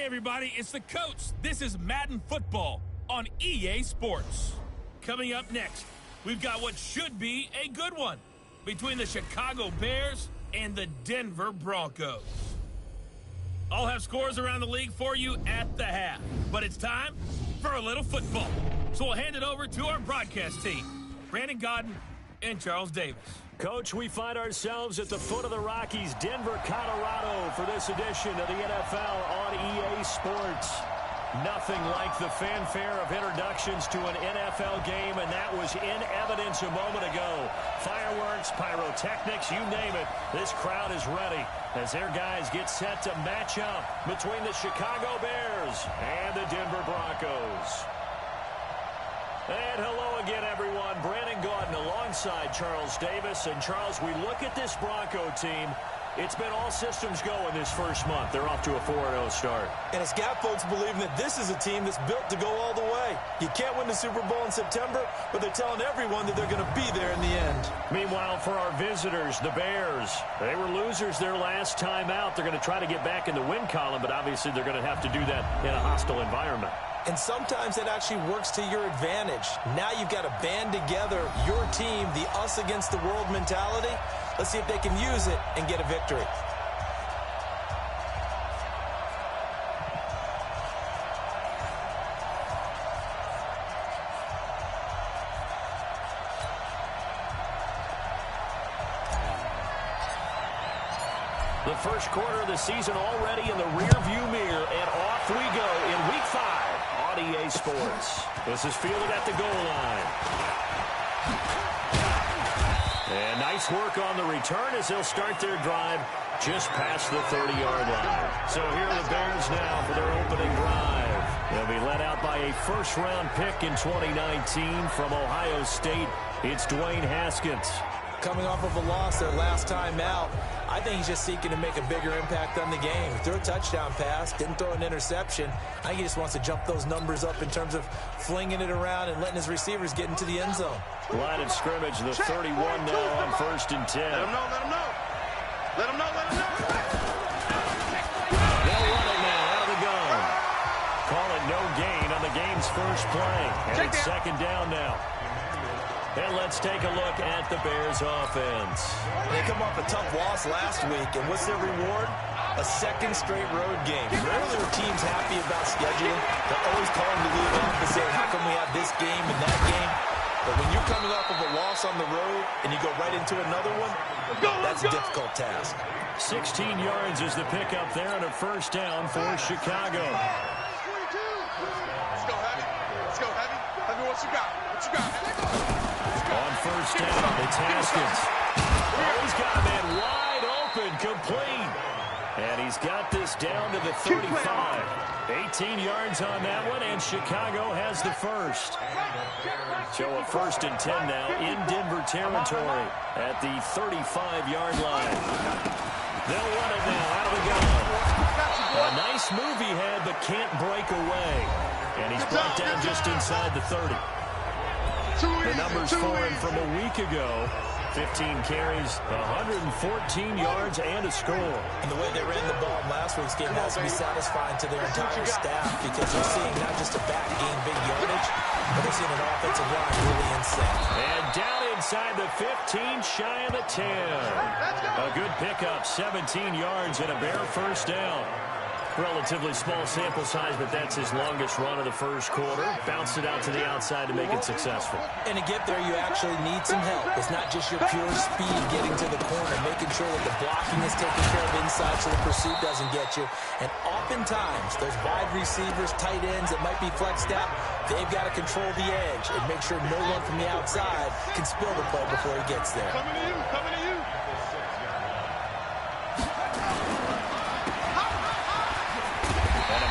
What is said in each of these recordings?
Hey everybody, it's the coach. This is Madden Football on EA Sports. Coming up next, we've got what should be a good one between the Chicago Bears and the Denver Broncos. I'll have scores around the league for you at the half, but it's time for a little football. So we'll hand it over to our broadcast team, Brandon Godden and Charles Davis. Coach, we find ourselves at the foot of the Rockies, Denver, Colorado, for this edition of the NFL on EA Sports. Nothing like the fanfare of introductions to an NFL game, and that was in evidence a moment ago. Fireworks, pyrotechnics, you name it. This crowd is ready as their guys get set to match up between the Chicago Bears and the Denver Broncos. And hello again, everyone. Brandon Godden alongside Charles Davis. And, Charles, we look at this Bronco team. It's been all systems go in this first month. They're off to a 4-0 start. And it's got folks believing that this is a team that's built to go all the way. You can't win the Super Bowl in September, but they're telling everyone that they're going to be there in the end. Meanwhile, for our visitors, the Bears, they were losers their last time out. They're going to try to get back in the win column, but obviously they're going to have to do that in a hostile environment. And sometimes it actually works to your advantage. Now you've got to band together your team, the us against the world mentality. Let's see if they can use it and get a victory. The first quarter of the season already in the rearview mirror, and off we go in Week 5 on EA Sports. This is fielded at the goal line. And nice work on the return as they'll start their drive just past the 30-yard line. So here are the Bears now for their opening drive. They'll be led out by a first-round pick in 2019 from Ohio State. It's Dwayne Haskins. Coming off of a loss their last time out, I think he's just seeking to make a bigger impact on the game. Threw a touchdown pass, didn't throw an interception. I think he just wants to jump those numbers up in terms of flinging it around and letting his receivers get into the end zone. Line of scrimmage, the 31 now on 1st and 10. Let him know, let him know. Let him know, let him know. They'll run it now out of the gun. Call it no gain on the game's first play. And it's second down now. And let's take a look at the Bears offense. They come off a tough loss last week, and what's their reward? A second straight road game. Rarely are teams happy about scheduling. They're always calling the league off and saying, how come we have this game and that game? But when you're coming off of a loss on the road and you go right into another one, that's a difficult task. 16 yards is the pickup there and a first down for Chicago. Let's go, Heavy. Let's go, Heavy. Heavy, what you got? What you got? On first down, it's Haskins. Oh, he's got a man wide open, complete. And he's got this down to the 35. 18 yards on that one, and Chicago has the first. So a 1st and 10 now in Denver territory at the 35-yard line. They'll run it now out of the gun. A nice move he had, but can't break away. And he's brought down just inside the 30. The numbers for him from a week ago. 15 carries, 114 yards, and a score. And the way they ran the ball in last week's game has to be satisfying to their entire staff because they're seeing not just a back gain big yardage, but they're seeing an offensive line really insane. And down inside the 15, shy of the 10. A good pickup, 17 yards and a bare first down. Relatively small sample size, but that's his longest run of the first quarter. Bounced it out to the outside to make it successful. And to get there, you actually need some help. It's not just your pure speed getting to the corner, making sure that the blocking is taken care of inside so the pursuit doesn't get you. And oftentimes, those wide receivers, tight ends that might be flexed out, they've got to control the edge and make sure no one from the outside can spill the play before he gets there. Coming to you, coming to you.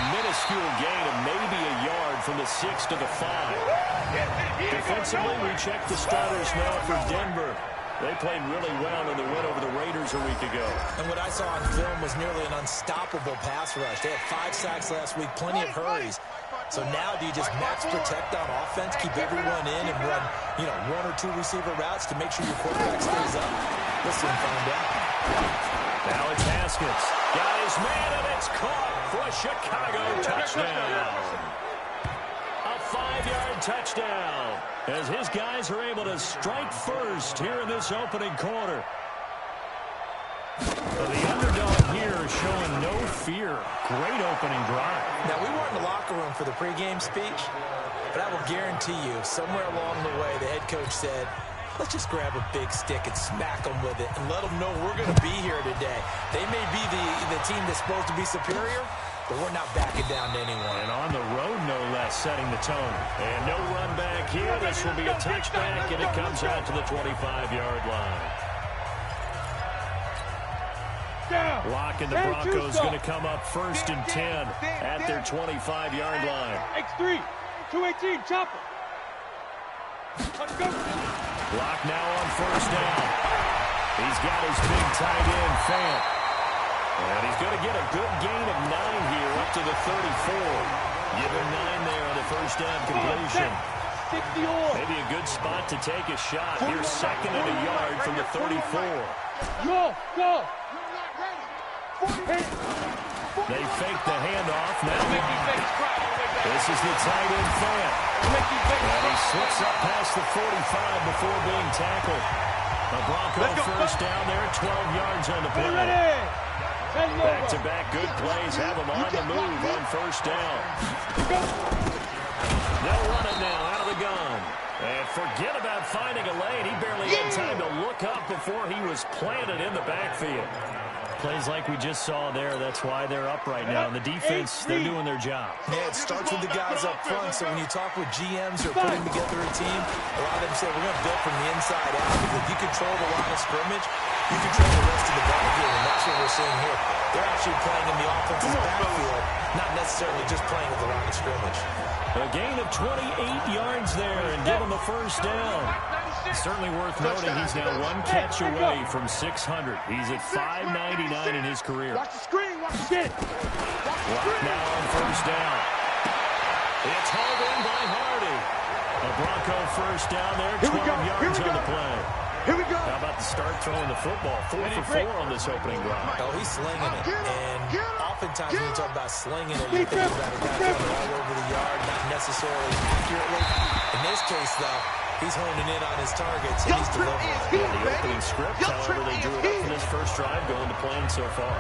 Minuscule gain of maybe a yard from the 6 to the 5. Defensively, we check the starters now for Denver. They played really well in the win over the Raiders a week ago. And what I saw on film was nearly an unstoppable pass rush. They had 5 sacks last week, plenty of hurries. So now do you just max protect on offense, keep everyone in, and run, 1 or 2 receiver routes to make sure your quarterback stays up? We'll soon find out. Now it's Haskins. Got his man, and it's caught for a Chicago touchdown. A 5-yard touchdown as his guys are able to strike first here in this opening quarter. The underdog here is showing no fear. Great opening drive. Now, we weren't in the locker room for the pregame speech, but I will guarantee you, somewhere along the way, the head coach said, let's just grab a big stick and smack them with it and let them know we're going to be here today. They may be the team that's supposed to be superior, but we're not backing down to anyone. And on the road, no less, setting the tone. And no run back here. This will be a touchback, and it comes out to the 25-yard line. Lock and the Broncos going to come up 1st and 10 at their 25-yard line. X3, 218, chopper. Let's go. Lock now on 1st down. He's got his big tight end, Fant. And he's going to get a good gain of 9 here up to the 34. Give him 9 there on the 1st down completion. Maybe a good spot to take a shot. Here's 2nd and a yard from the 34. Go. They fake the handoff. Now this is the tight end, Fant. And he slips up past the 45 before being tackled. The Broncos 1st down there, 12 yards on the play. Back-to-back good plays have them on the move on 1st down. They'll run it now out of the gun. And forget about finding a lane. He barely had time to look up before he was planted in the backfield. Plays like we just saw there. That's why they're up right now. And the defense, they're doing their job. Yeah, it starts with the guys up front. So when you talk with GMs or putting together a team, a lot of them say we're going to build from the inside out. Because if you control the line of scrimmage, you control the rest of the ball game. And that's what we're seeing here. They're actually playing in the offensive backfield, not necessarily just playing at the line of scrimmage. A gain of 28 yards there and give him a 1st down. Certainly worth noting he's now 1 catch away from 600. He's at 599 in his career. Watch the screen. Watch the shit. Lock now on 1st down. It's hauled in by Hardy. A Bronco 1st down there, 12 yards on the play. Here we go. How about to start throwing the football? 4 for 4 on this opening drive. Oh, he's slinging it. And oftentimes when you talk about slinging it, you're thinking about a guy going all over the yard, not necessarily accurately. In this case, though, he's honing in on his targets, and he's delivering. Yeah, the opening script, however, they drew it up for this 1st drive, going to plan so far.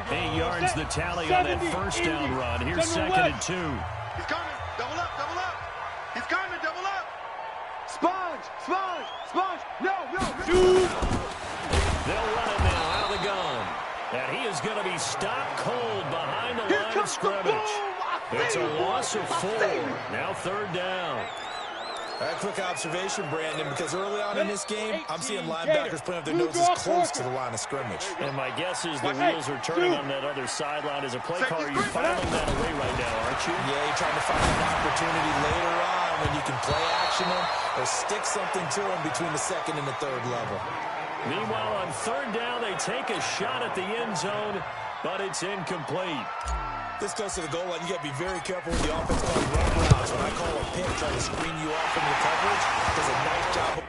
8 yards the tally on that 1st down run. Here's 2nd and 2. He's coming. Double up. He's coming. Double up. Sponge. No. They'll run it now out of the gun. And he is going to be stopped cold behind the line of scrimmage. It's a loss of 4. Now 3rd down. A quick observation, Brandon, because early on in this game, I'm seeing linebackers putting up their noses close to the line of scrimmage. And my guess is the wheels are turning on that other sideline. As a play caller, you're filing that away right now, aren't you? Yeah, you're trying to find an opportunity later on when you can play action them or stick something to them between the 2nd and the 3rd level. Meanwhile, on 3rd down, they take a shot at the end zone, but it's incomplete. This goes to the goal line. You got to be very careful with the offense calling run routes. When I call a pick trying to screen you off from your coverage, does a nice job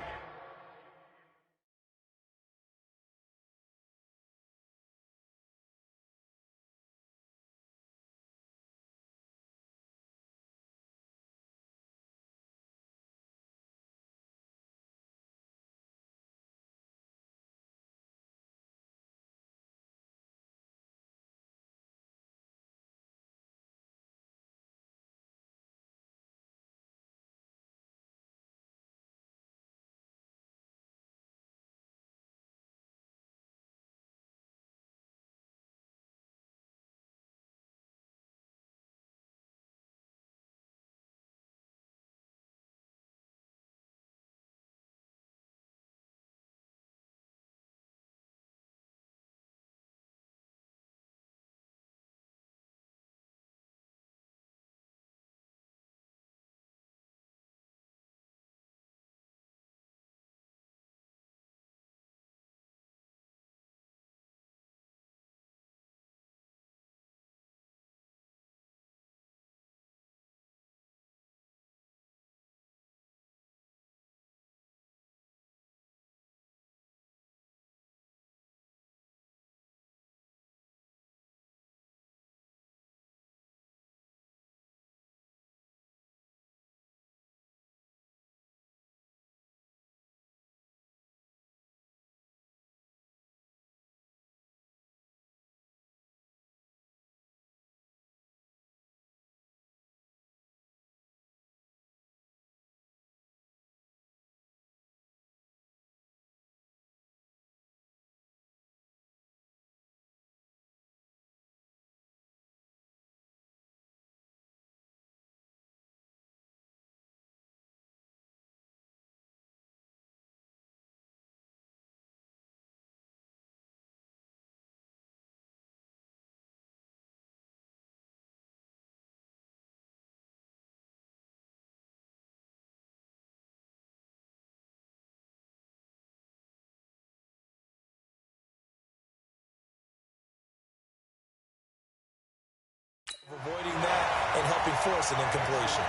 helping force an incompletion.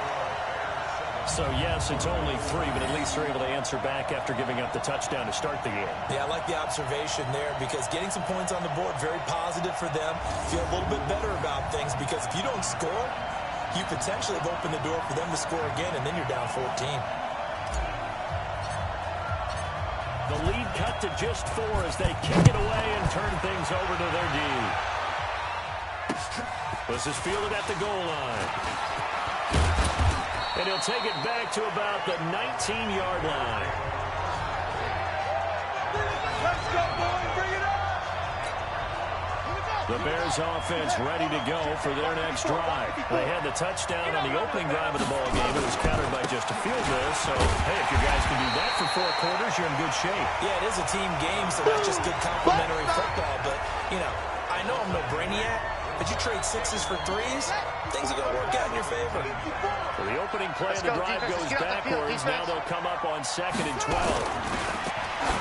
So, yes, it's only 3, but at least they're able to answer back after giving up the touchdown to start the game. Yeah, I like the observation there because getting some points on the board, very positive for them. Feel a little bit better about things because if you don't score, you potentially have opened the door for them to score again, and then you're down 14. The lead cut to just 4 as they kick it away and turn things over to their D. This is fielded at the goal line. And he'll take it back to about the 19-yard line. Let's go, boys. Bring it up. The Bears offense ready to go for their next drive. They had the touchdown on the opening drive of the ball game. It was countered by just a field goal. So, hey, if you guys can do that for 4 quarters, you're in good shape. Yeah, it is a team game, so that's just good complimentary football. But, you know, I know I'm no brainiac, but you trade 6s for 3s, things are going to work out in your favor. So the opening play of the drive goes backwards. Now they'll come up on 2nd and 12.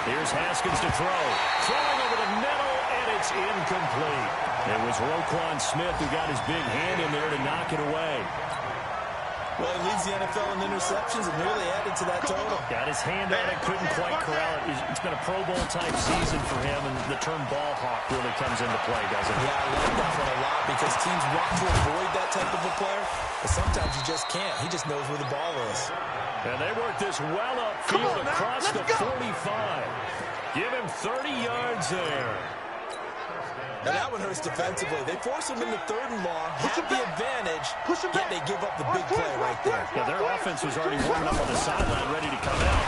Here's Haskins to throw. Throwing over the middle, and it's incomplete. It was Roquan Smith who got his big hand in there to knock it away. Well, he leads the NFL in interceptions and nearly added to that total. Got his hand on it, couldn't quite corral it. It's been a Pro Bowl-type season for him, and the term ball hawk really comes into play, doesn't it? Yeah, I like that one a lot because teams want to avoid that type of a player, but sometimes you just can't. He just knows where the ball is. And they work this well upfield across the 45. Give him 30 yards there. And that one hurts defensively. They force him into 3rd and long, have the advantage, yet they give up the big play right there. Yeah, their offense was already warming up on the sideline, ready to come out.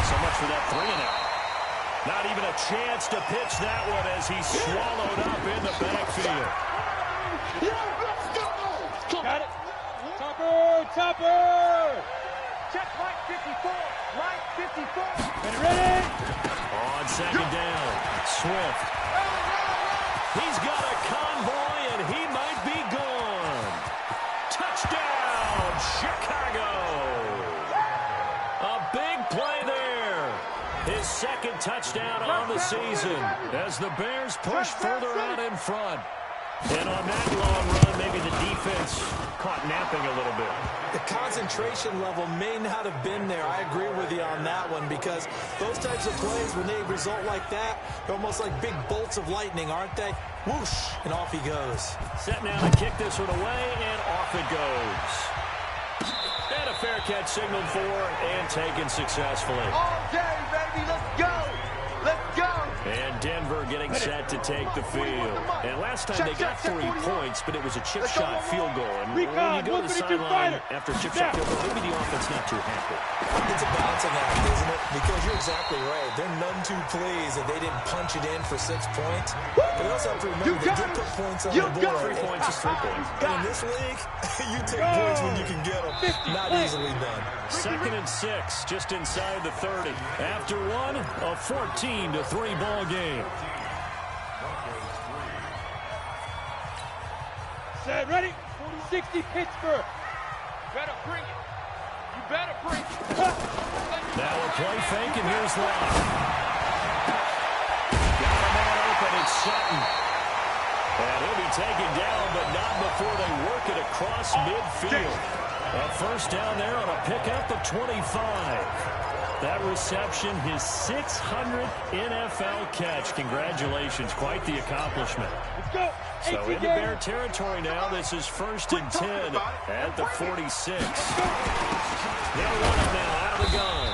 So much for that 3-and-out. Not even a chance to pitch that one as he's swallowed up in the backfield. Got it. Topper. Check line 54. Line 54. Ready? On 2nd down, Swift. He's got a convoy, and he might be gone. Touchdown, Chicago. A big play there. His 2nd touchdown on the season as the Bears push further out in front. And on that long run, maybe the defense caught napping a little bit. The concentration level may not have been there. I agree with you on that one because those types of plays, when they result like that, they're almost like big bolts of lightning, aren't they? Whoosh, and off he goes. Set now to kick this one away, and off it goes. And a fair catch signaled for and taken successfully. All day, baby. Let's go. Let's go. And Denver getting set to take the field. And last time they got 3 points, but it was a chip shot field goal. And when you go to the sideline after a chip shot field goal, maybe the offense not too happy. It's a balancing act, isn't it? Because you're exactly right. They're none too pleased that they didn't punch it in for 6 points. But you also have to remember they did put points on the board. 3 points is 3 points. And in this league, you take points when you can get them. Not easily done. 2nd and 6, just inside the 30. After one, a 14-3 ball game. Set, ready? 60 Pittsburgh. Better bring it. You better bring it. Now a play fake, and here's Love. Got a man open, it's Sutton. And he'll be taken down, but not before they work it across midfield. A first down there on a pickup of 25. That reception, his 600th NFL catch. Congratulations, quite the accomplishment. Let's go. So into Bear territory now. This is 1st and 10 at the 46. They'll run it now out of the gun.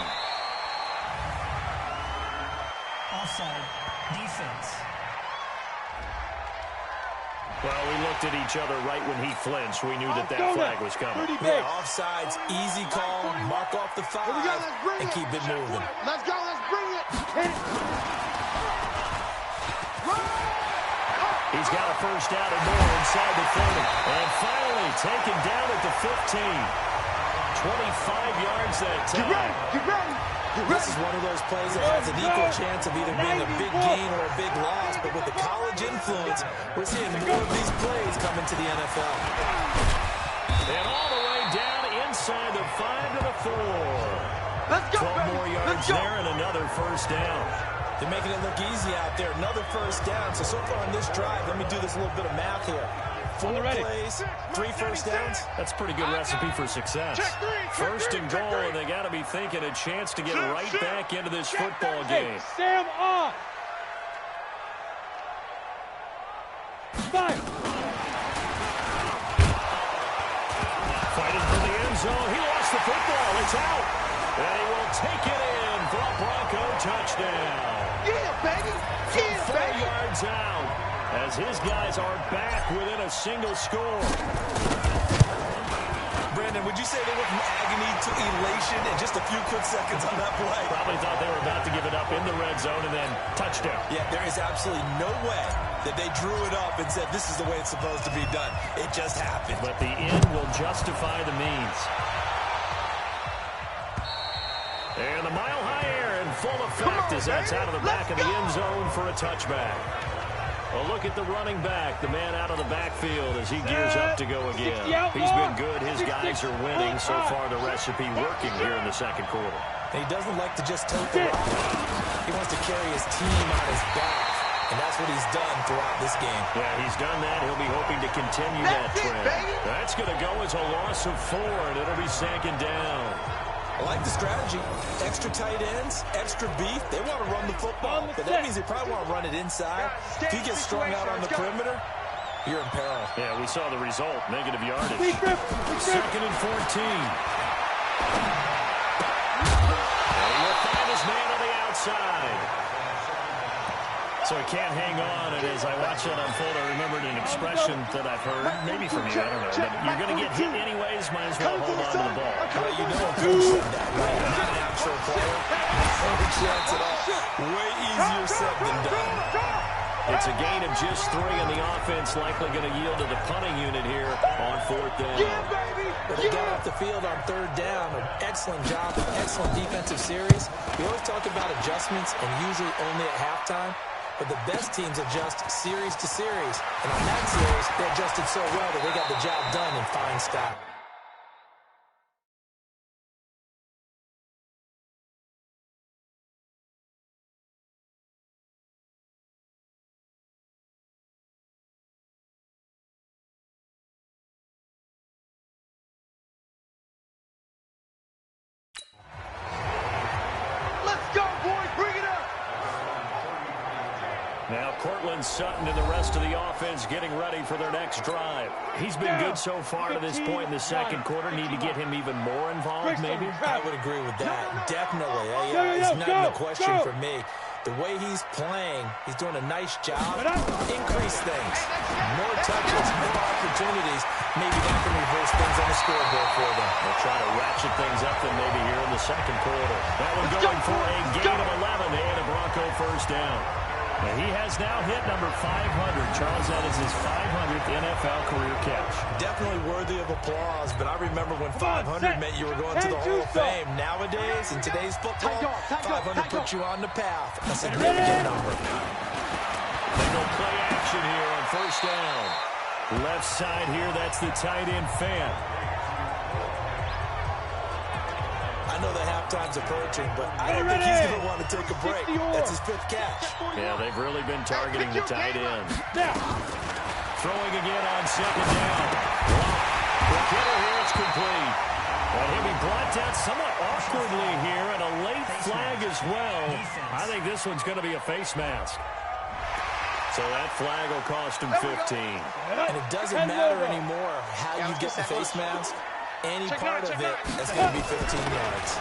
Offside. Defense. Well, we looked at each other right when he flinched. We knew that flag was coming. Yeah, offsides, easy call, mark off the 5, and keep it moving. Let's go, let's bring it. Hit it. He's got a first down and more inside the 30. And finally taken down at the 15. 25 yards that time. Get ready. This is one of those plays that has an equal chance of either being a big gain or a big loss, but with the college influence, we're seeing more of these plays coming to the NFL. And all the way down inside the 5 to the 4. Let's go, 12 more yards there and another first down. They're making it look easy out there. Another first down. So far on this drive, let me do this little bit of math here. 4 plays, 3 first downs. That's a pretty good recipe for success. First and goal, and they got to be thinking a chance to get right back into this football game. Sam on. 5. Fighting for the end zone. He lost the football. It's out. And he will take it in for a Bronco touchdown. Yeah, baby. From 4 yards out, as his guys are back within a single score. Brandon, would you say they went from agony to elation in just a few quick seconds on that play? Probably thought they were about to give it up in the red zone and then touchdown. Yeah, there is absolutely no way that they drew it up and said, this is the way it's supposed to be done. It just happened. But the end will justify the means. And the mile-high air in full effect as that's out of the back of the end zone for a touchback. A look at the running back, the man out of the backfield as he gears up to go again. He's been good. His guys are winning. So far, the recipe working here in the second quarter. And he doesn't like to just tote the rock. He wants to carry his team on his back. And that's what he's done throughout this game. Yeah, he's done that. He'll be hoping to continue that trend. That's going to go as a loss of 4, and it'll be second down. I like the strategy. Extra tight ends, extra beef. They want to run the football, but that means they probably want to run it inside. If he gets strung out on the perimeter, you're in peril. Yeah, we saw the result. Negative yardage. Second and 14. And he'll find his man on the outside. So he can't hang on, and as I watch that unfold, I remembered an expression that I've heard, maybe from you, I don't know, that you're going to get hit anyways, might as well hold on to the ball. Well, you know I'm coaching that way. I'm not an actual player. No chance at all. Way easier said than done. It's a gain of just 3, and the offense likely going to yield to the punting unit here on 4th down. But they got off the field on 3rd down. An excellent job, an excellent defensive series. We always talk about adjustments, and usually only at halftime. But the best teams adjust series to series. And on that series, they adjusted so well that they got the job done in fine style. Now Cortland Sutton and the rest of the offense getting ready for their next drive. He's been good so far to this point in the second quarter. Need to get him even more involved, maybe? I would agree with that. Definitely. It's not even a question for me. The way he's playing, he's doing a nice job. Increase things. More touches, more opportunities. Maybe that can reverse things on the scoreboard for them. They'll try to ratchet things up then maybe here in the second quarter. That one going for a gain of 11 and a Bronco first down. And he has now hit number 500. Charles, that is his 500th NFL career catch. Definitely worthy of applause, but I remember when 500 meant you were going to the Hall of Fame. Nowadays, in today's football, 500 puts you on the path. A significant number. They go play action here on first down. Left side here, that's the tight end fan. I know that halftime's approaching, but I don't think he's going to want to take a break. That's his 5th catch. Yeah, they've really been targeting the tight end. Throwing again on second down. The killer here, it's complete. And he'll be brought down somewhat awkwardly here, and a late flag as well. I think this one's going to be a face mask. So that flag will cost him 15. And it doesn't matter anymore how you get the face mask. Any part of it, that's going to be 15 yards.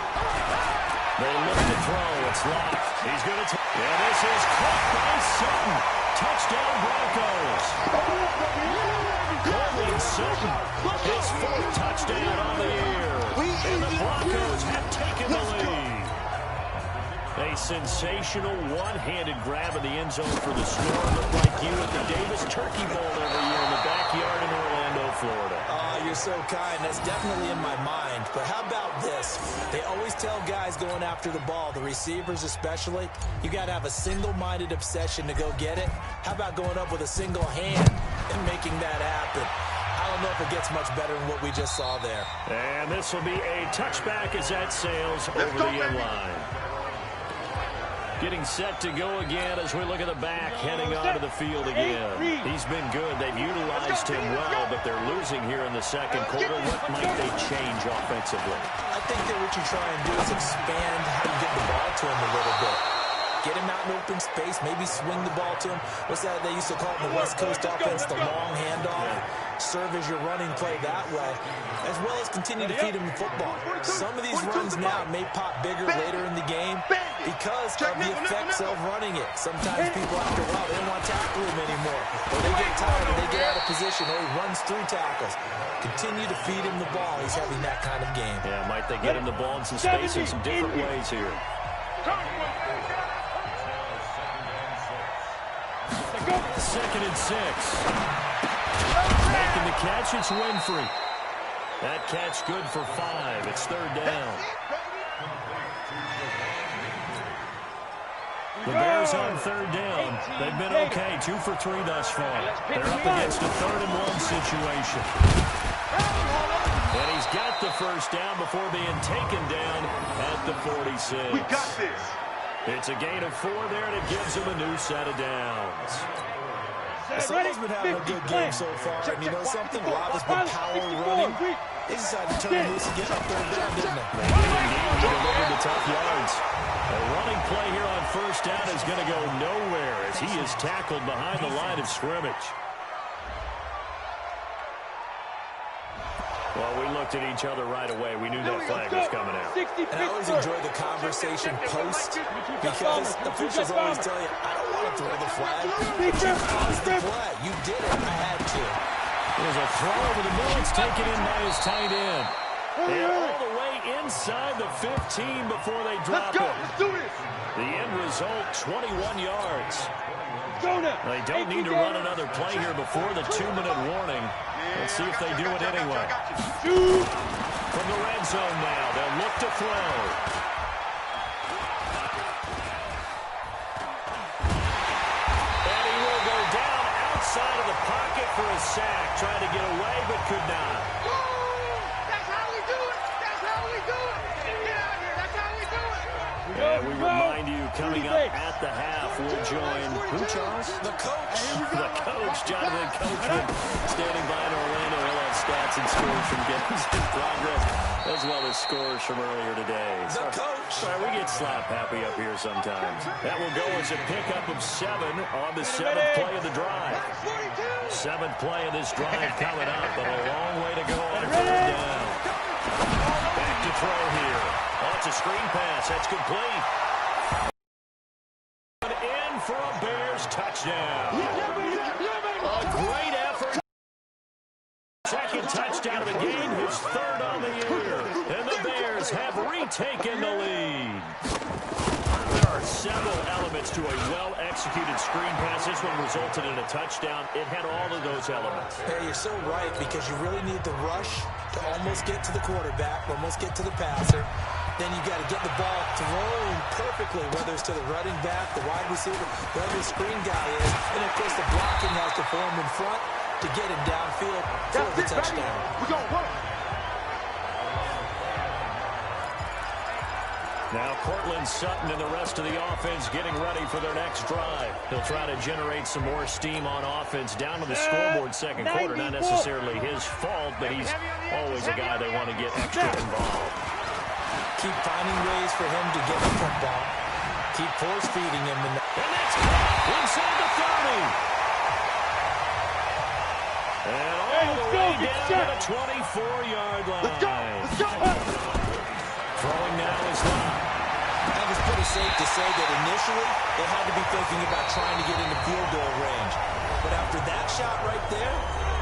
They look to throw. It's locked. He's going to yeah, this is caught by Sutton. Touchdown Broncos. Cortland Sutton, his 4th touchdown on the year. And the Broncos have taken the lead. A sensational one-handed grab of the end zone for the score. Looked like you at the Davis Turkey Bowl every year in the backyard in Orlando, Florida. You're so kind. That's definitely in my mind. But how about this? They always tell guys going after the ball, the receivers especially, you got to have a single-minded obsession to go get it. How about going up with a single hand and making that happen? I don't know if it gets much better than what we just saw there. And this will be a touchback as that sails over the end line. Getting set to go again as we look at the back, heading onto the field again. He's been good. They've utilized him well, but they're losing here in the second quarter. What might they change offensively? I think that what you try and do is expand how you get the ball to him a little bit. Get him out in open space, maybe swing the ball to him. What's that they used to call it in the West Coast offense, the long handoff? Serve as your running play that way, as well as continue to feed him the football. Some of these runs now may pop bigger later in the game because of the effects of running it. Sometimes people, after a while, they don't want to tackle him anymore. Or they get tired, or they get out of position, or he runs through tackles. Continue to feed him the ball. He's having that kind of game. Yeah, might they get him the ball in some space in some different ways here. Second and 6. Making the catch, it's Winfrey. That catch good for 5. It's third down. The Bears on third down. They've been okay, 2 for 3 thus far. They're up against a 3rd-and-1 situation. And he's got the first down before being taken down at the 46. We got this. It's a gain of 4 there, and it gives him a new set of downs. Someone's been having a good game so far, and you know something? Rob has been power running. They decided to turn loose and get up third down, didn't they? Indeed, he delivered the tough yards. A running play here on first down is going to go nowhere as he is tackled behind the line of scrimmage. Well, we looked at each other right away. We knew that flag was coming out. And I always enjoy the conversation post because officials always tell you, I don't want to throw the flag. But you caused the play. You did it. I had to. There's a throw over the middle. It's taken in by his tight end. And all the way inside the 15 before they drop it. Let's do this. The end result, 21 yards. They don't need to run another play here before the 2-minute warning. Let's see if they do it anyway. From the red zone now, they'll look to throw. And he will go down outside of the pocket for a sack. Tried to get away, but could not. That's how we do it. That's how we do it. Get out here. That's how we do it. And we remind you, coming up at the half, we'll join, who, Charles? The coach. The coach, Jonathan Coachman, standing by in Orlando. He'll have stats and scores from games in progress, as well as scores from earlier today. The coach. Sorry, we get slap happy up here sometimes. That will go as a pickup of 7 on the 7th play of the drive. 7th play of this drive coming up, but a long way to go on third down. Back to throw here. Oh, it's a screen pass. That's complete. In for a Bears touchdown. A great effort. Second touchdown of the game, his 3rd on the year. And the Bears have retaken the lead. There are several elements to a well-executed screen pass. This one resulted in a touchdown. It had all of those elements. Hey, you're so right because you really need the rush to almost get to the quarterback, almost get to the passer. Then you got to get the ball thrown perfectly, whether it's to the running back, the wide receiver, wherever the screen guy is. And, of course, the blocking has to form in front to get him downfield for the touchdown. We're going to work. Now Cortland Sutton and the rest of the offense getting ready for their next drive. He'll try to generate some more steam on offense down to the scoreboard second quarter. Not necessarily his fault, but he's always a guy they want to get extra involved. Keep finding ways for him to get the football. Keep force-feeding him. And that's caught inside the 30. And all the way down to the 24-yard line. Let's go. Throwing now is Lott. That was pretty safe to say that initially they had to be thinking about trying to get into field goal range. But after that shot right there,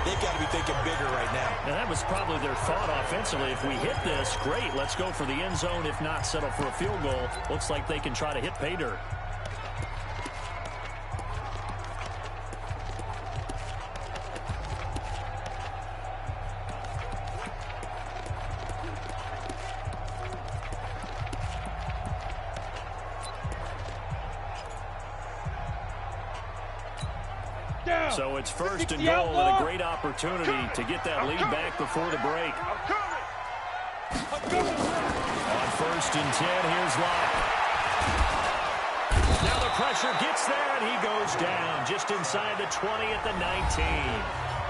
they've got to be thinking bigger right now. And that was probably their thought offensively. If we hit this, great, let's go for the end zone. If not, settle for a field goal. Looks like they can try to hit pay dirt. So it's 1st and goal and a great opportunity to get that lead back before the break. On 1st and 10, here's Lott. pressure gets there, and he goes down just inside the 20 at the 19.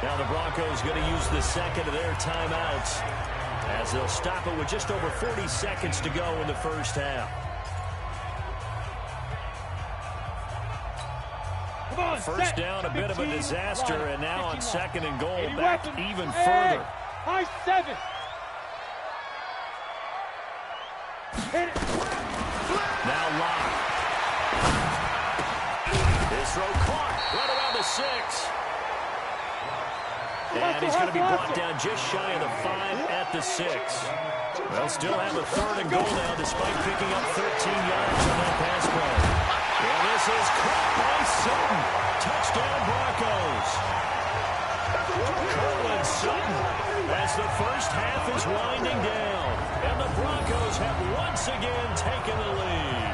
Now the Broncos going to use the second of their timeouts as they'll stop it with just over 40 seconds to go in the first half. First down, a bit of a disaster, and now on second and goal, back even further. High 7. Hit it. Now Locke. His throw caught right around the 6. And he's going to be brought down just shy of the 5 at the 6. They'll still have a third and goal now despite picking up 13 yards on that pass play. And this is caught by Sutton. Touchdown Broncos. Curlin Sutton as the first half is winding down. And the Broncos have once again taken the lead.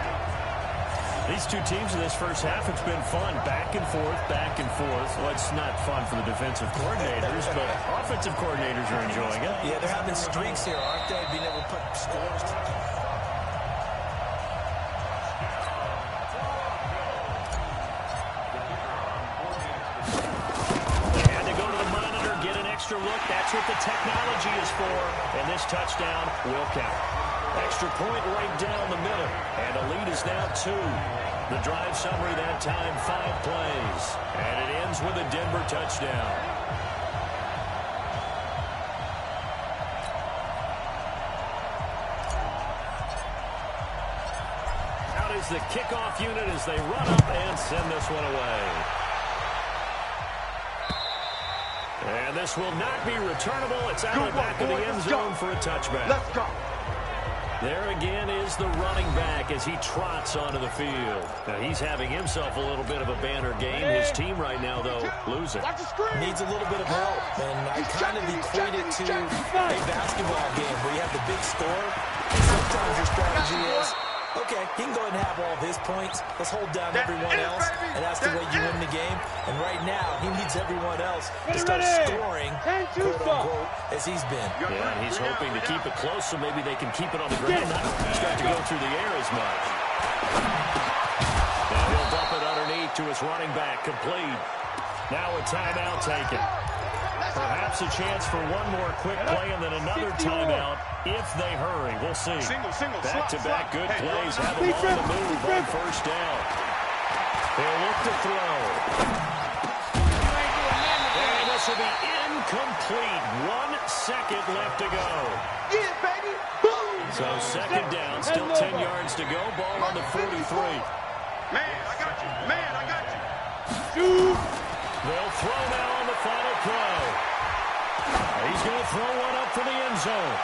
These two teams in this first half, it's been fun. Back and forth, back and forth. Well, it's not fun for the defensive coordinators, but offensive coordinators are enjoying it. Yeah, they're having streaks here, aren't they? Being able to put scores. Look, that's what the technology is for, and this touchdown will count. Extra point right down the middle, and the lead is now 2. The drive summary that time, 5 plays, and it ends with a Denver touchdown. Out is the kickoff unit as they run up and send this one away. And this will not be returnable. It's out of the back of the end zone for a touchback. Let's go. There again is the running back as he trots onto the field. Now he's having himself a little bit of a banner game. His team right now, though, losing. Needs a little bit of help. And I kind of equate it to a basketball game where you have the big score. And sometimes your strategy is, okay, he can go ahead and have all of his points. Let's hold down everyone else, and that's the way you win the game. And right now, he needs everyone else to start scoring, quote-unquote, as he's been. Yeah, he's hoping to keep it close so maybe they can keep it on the ground. Not start to go through the air as much. Now he'll dump it underneath to his running back, complete. Now a timeout taken. Perhaps a chance for one more quick play and then another timeout if they hurry. We'll see. Back-to-back good plays have them on the move on first down. They'll look to throw. And this will be incomplete. 1 second left to go. So second down, still 10 yards to go. Ball on the 43. Man, I got you. Man, I got you. They'll throw now on the final play. He's going to throw one up for the end zone.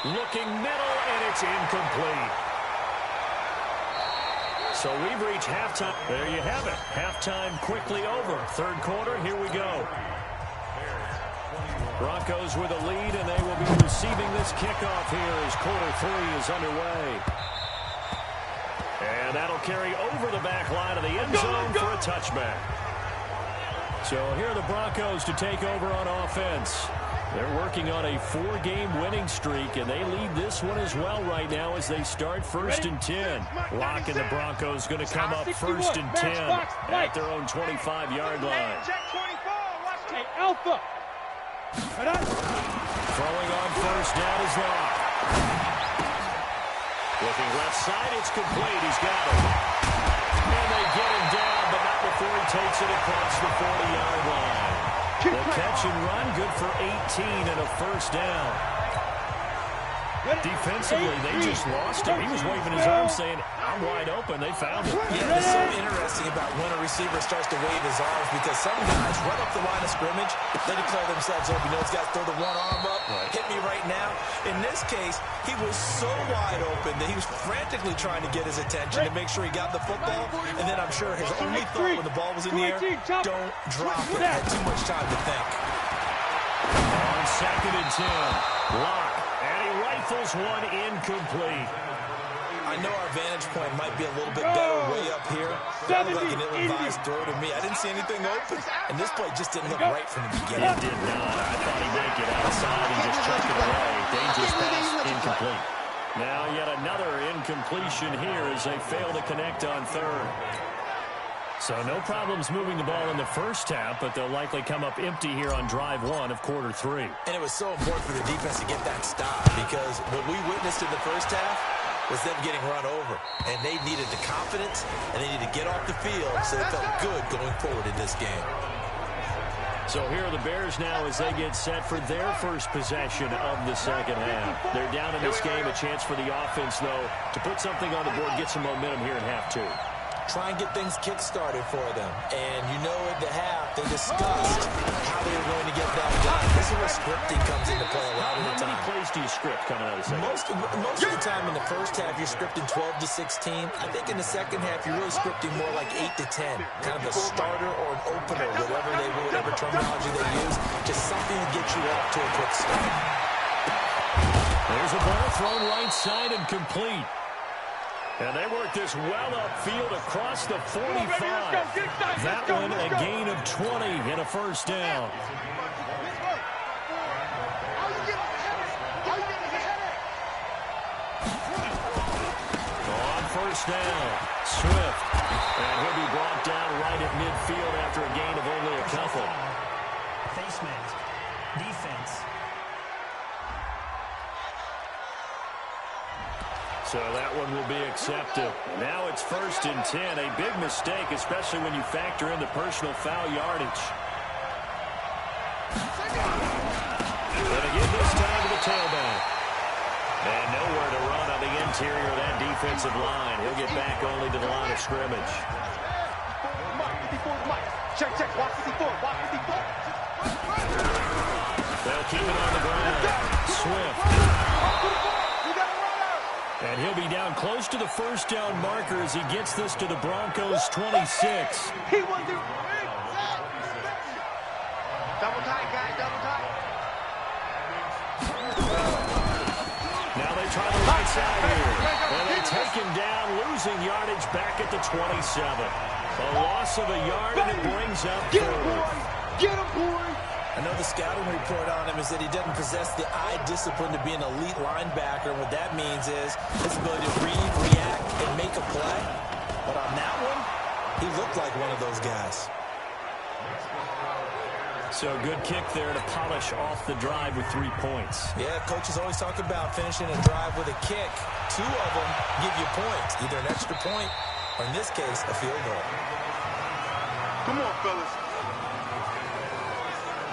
Looking middle, and it's incomplete. So we've reached halftime. There you have it. Halftime quickly over. Third quarter, here we go. Broncos with a lead, and they will be receiving this kickoff here as quarter 3 is underway. And that'll carry over the back line of the end zone for a touchback. So here are the Broncos to take over on offense. They're working on a 4-game winning streak, and they lead this one as well right now as they start 1st and 10. Locke and the Broncos going to come up 1st and 10 at their own 25-yard line. Hey, Alpha. Throwing on first down is Locke. Looking left side, it's complete. He's got it. And they get him down, but not before he takes it across the 40-yard line. The catch and run, good for 18 and a first down. Defensively, they just lost him. He was waving his arms saying, I'm wide open. They found him. Yeah, it's so interesting about when a receiver starts to wave his arms because some guys run up the line of scrimmage, they declare themselves open. You know, those guys throw the one arm up, hit me right now. In this case, he was so wide open that he was frantically trying to get his attention to make sure he got the football. And then I'm sure his only thought when the ball was in the air, don't drop it. Had too much time to think. On second and 10, Locke. Rifles one incomplete. I know our vantage point might be a little bit better way up here. That looked like an ill-advised throw to me. I didn't see anything open. And this play just didn't look right from the beginning. It did not. I thought he might get outside and just chuck it away. Dangerous pass, incomplete. Now yet another incompletion here as they fail to connect on third. So no problems moving the ball in the first half, but they'll likely come up empty here on drive one of quarter three. And it was so important for the defense to get that stop because what we witnessed in the first half was them getting run over. And they needed the confidence, and they needed to get off the field so they felt good going forward in this game. So here are the Bears now as they get set for their first possession of the second half. They're down in this game, a chance for the offense, though, to put something on the board, get some momentum here in half two. Try and get things kick-started for them. And you know at the half, they discussed how they were going to get that done. This is where scripting comes into play a lot of the time. How many plays do you script coming out of the second? Most of the time in the first half, you're scripting 12 to 16. I think in the second half, you're really scripting more like 8 to 10. Kind of a starter or an opener, whatever terminology they use. Just something to get you off to a quick start. There's a ball thrown right side and complete. And they work this well upfield across the 45. That one a gain of 20 and a first down. On first down, Swift. And he'll be brought down right at midfield after a gain of only a couple. Face mask. Defense. So that one will be accepted. Now it's 1st and 10. A big mistake, especially when you factor in the personal foul yardage. And again this time to the tailback. And nowhere to run on the interior of that defensive line. He'll get back only to the line of scrimmage. They'll keep it on the ground. Swift. And he'll be down close to the first down marker as he gets this to the Broncos' 26. He will do. Double tight, guys, double tight. Now they try the right side here. And they take him down, losing yardage back at the 27. A loss of a yard, and it brings up Get him, third. boy! Get him, boy! I know the scouting report on him is that he doesn't possess the eye discipline to be an elite linebacker. What that means is his ability to read, react, and make a play. But on that one, he looked like one of those guys. So good kick there to polish off the drive with 3 points. Yeah, coaches always talk about finishing a drive with a kick. 2 of them give you points, either an extra point or, in this case, a field goal. Come on, fellas.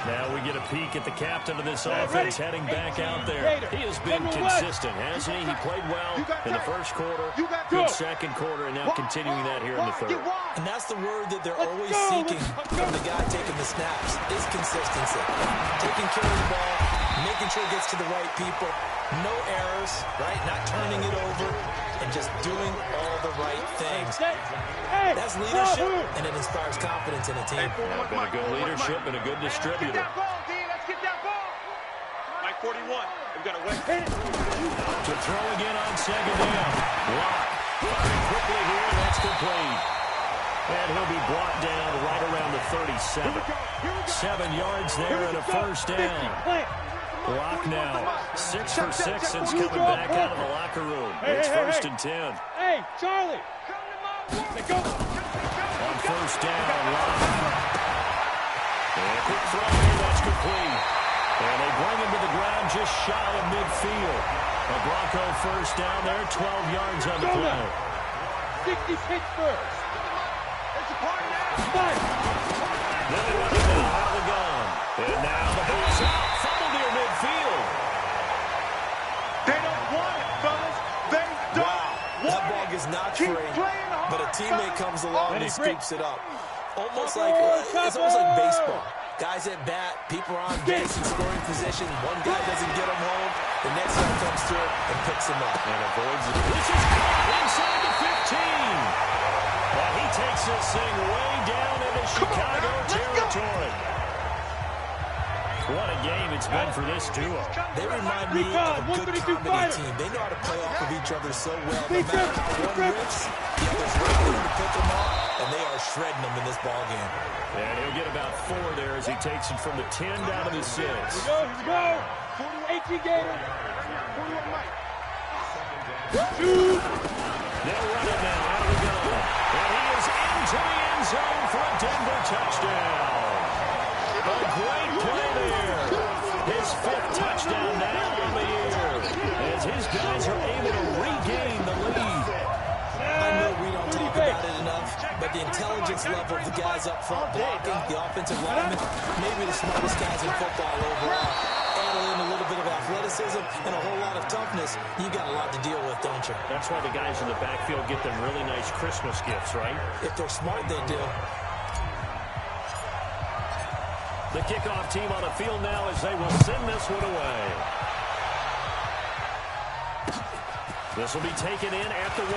Now we get a peek at the captain of this offense heading back out there. He has been consistent, hasn't he? He played well in the first quarter, good second quarter, and now continuing that here in the third. And that's the word that they're always seeking from the guy taking the snaps, is consistency. Taking care of the ball, making sure it gets to the right people, no errors, right? Not turning it over, and just doing all the right things. That's leadership, and it inspires confidence in a team. Yeah, been a good leadership and a good distributor. Let's get that ball. Mike 41. We've got to wait. To throw again on second down. Lock. Firing quickly here. That's complete. And he'll be brought down right around the 37. 7 yards there and a first down. Lock now. 6 for 6 since coming back out of the locker room. It's 1st and 10. Hey, Charlie. Go. On first down, Lock. And a quick throw here. That's complete. And they bring him to the ground just shy of midfield. A Bronco first down there, 12 yards on the play. 60 Pittsburgh. It's a party now. Fight. Then they look at the out of the gun. And now the ball's out. Fumble near midfield. They don't want it, fellas. They don't want That ball is not Keep free, playing hard, but a teammate fellas. comes along and scoops it up. It's almost like baseball. Guys at bat, people are on base in scoring position. One guy doesn't get him home. The next guy comes through and picks him up. And avoids it. This is caught inside the 15. And he takes this thing way down into Chicago territory. What a game it's been for this duo. They remind me of a good comedy team. They know how to play off of each other so well. No matter how one rips, the other's right there to pick them up, and they are shredding them in this ball game. And he'll get about 4 there as he takes it from the 10 down to the 6. Here we go. 18 Gator. 41 Mike. They'll run it now out of the gun. And he is into the end zone for a Denver touchdown. A great play there. His 5th touchdown now on the year, as his guys are able to regain the lead. I know we don't talk about it enough, but the intelligence level of the guys up front blocking, the offensive linemen, maybe the smartest guys in football overall. Add in a little bit of athleticism and a whole lot of toughness, you got a lot to deal with, don't you? That's why the guys in the backfield get them really nice Christmas gifts, right? If they're smart, they do. The kickoff team on the field now as they will send this one away. This will be taken in at the 1.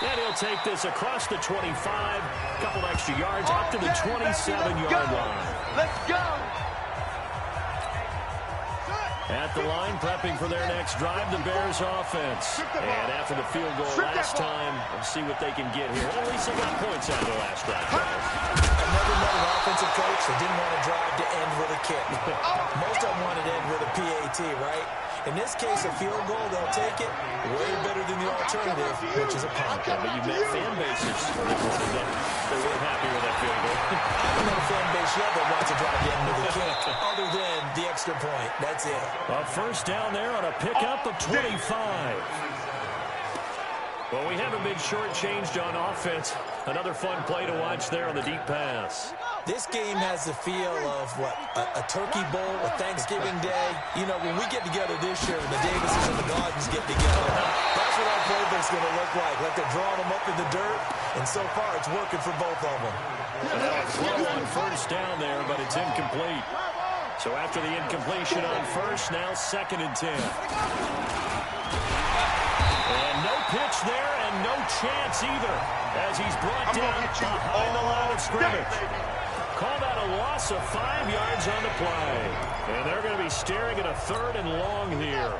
And he'll take this across the 25. A couple extra yards up to the 27-yard line. Let's go. At the line, prepping for their next drive, the Bears offense. And after the field goal last time, we'll see what they can get here. At least they got points out of the last drive. I never met an offensive coach that didn't want a drive to end with a kick. Most of them wanted to end with a PAT, right? In this case, a field goal, they'll take it. Way better than the alternative, which is a punt. Yeah, but you met fan bases that weren't happy with that field goal. I haven't met a fan base yet that wants a drive to end with a kick, other than the extra point. That's it. A first down there on a pickup of 25. Well, we haven't been shortchanged on offense. Another fun play to watch there on the deep pass. This game has the feel of, what, a turkey bowl, a Thanksgiving day. You know, when we get together this year and the Davises and the Gardens get together, that's what our playbook's going to look like they're drawing them up in the dirt, and so far it's working for both of them. And now a throw on first down there, but it's incomplete. So after the incompletion on first, now 2nd and 10. And no pitch there and no chance either, as he's brought down behind the line of scrimmage. Call that a loss of 5 yards on the play. And they're going to be staring at a 3rd and long here.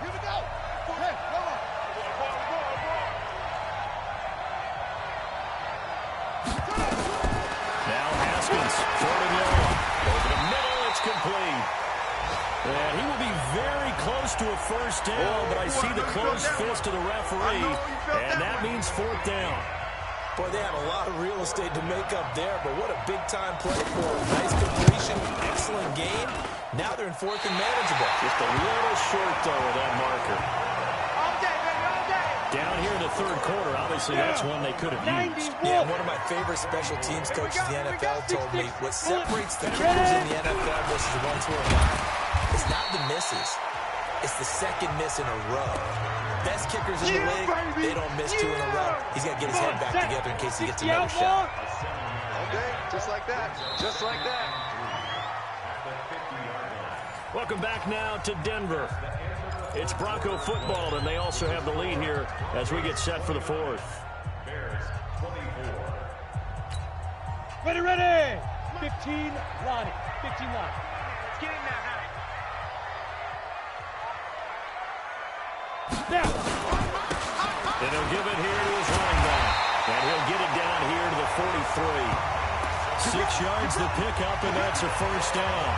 Now Haskins, 4th and long. Over the middle, it's complete. And he will be very close to a first down, but I see the closed fist of the referee, and that means 4th down. Boy, they had a lot of real estate to make up there, but what a big-time play for them. Nice completion, excellent game. Now they're in 4th and manageable. Just a little short, though, with that marker. All day, baby, all day. Down here in the 3rd quarter, obviously that's one they could have used. Yeah, one of my favorite special teams coaches in the NFL told me what separates the kickers in the NFL versus the ones who are not, it's not the misses. It's the 2nd miss in a row. Best kickers in the league, they don't miss 2 in a row. He's got to get his head back together in case he gets another shot. Okay, just like that. Just like that. Welcome back now to Denver. It's Bronco football, and they also have the lead here as we get set for the 4th. Ready, ready. 15, Lonnie. 15, Lonnie. Let's get him now, Harry. Now. And he'll give it here to his running back. And he'll get it down here to the 43. 6 yards to pick up, and that's a first down.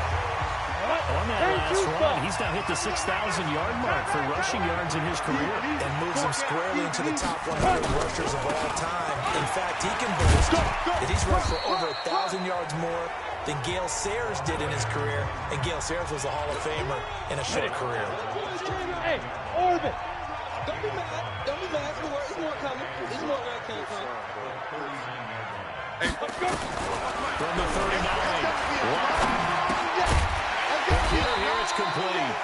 On that last run, he's now hit the 6,000-yard mark for rushing yards in his career. And moves him squarely into the top 100 rushers of all time. In fact, he can boast that he's rushed for over 1,000 yards more than Gale Sayers did in his career. And Gale Sayers was a Hall of Famer in a short career. Hey, Orbit. Don't be mad. Don't be mad. There's more coming. There's more where it came from. Hey, let's go. From the 39. Here it's complete.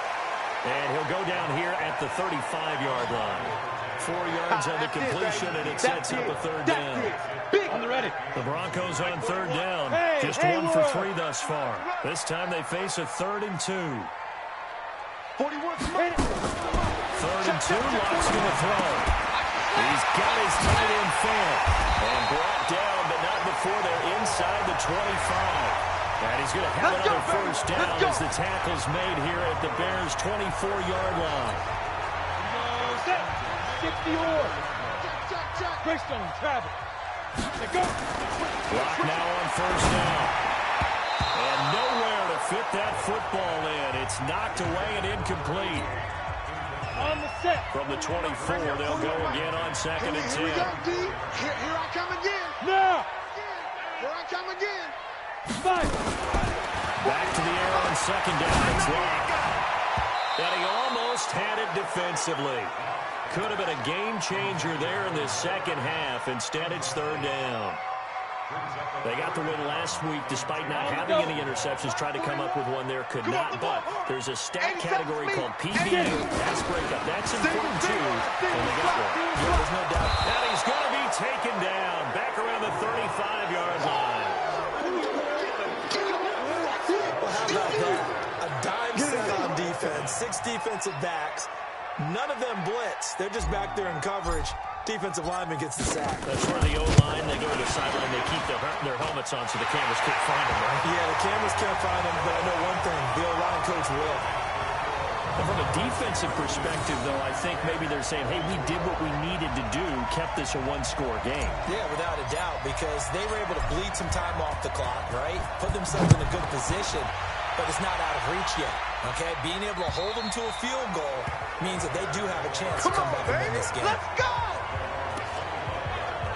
And he'll go down here at the 35-yard line. 4 yards on the completion, and it sets up a 3rd down. On the ready. The Broncos on 3rd down. Just 1 for 3 thus far. This time they face a 3rd and 2. 41. 3rd and 2, Lock's going to throw. He's got his tight end Fant. And brought down, but not before they're inside the 25. And he's going to have another first down as the tackle's made here at the Bears' 24-yard line. 60 or. Greystone, Travis. Let's go. Lock now on first down. And nowhere to fit that football in. It's knocked away and incomplete. On the set. From the 24, they'll go again on 2nd and 10. Here we go, D. Here I come again. Now. Here I come again. Fight. Back to the air on 2nd down. It's Locke. And he almost had it defensively. Could have been a game changer there in this second half. Instead, it's 3rd down. They got the win last week despite not having any interceptions. Tried to come up with one there, could not. But there's a stat category called PBU, pass breakup. That's important too, and they got one. Yeah, there's no doubt. And he's going to be taken down back around the 35-yard line. Well, how about that? A dime set on defense. 6 defensive backs. None of them blitz. They're just back there in coverage. Defensive lineman gets the sack. That's where the O-line, they go to the sideline, they keep their helmets on so the cameras can't find them, right? Yeah, the cameras can't find them, but I know one thing. The O-line coach will. And from a defensive perspective, though, I think maybe they're saying, hey, we did what we needed to do, kept this a one-score game. Yeah, without a doubt, because they were able to bleed some time off the clock, right? Put themselves in a good position, but it's not out of reach yet, okay? Being able to hold them to a field goal means that they do have a chance to come back and win this game. Let's go!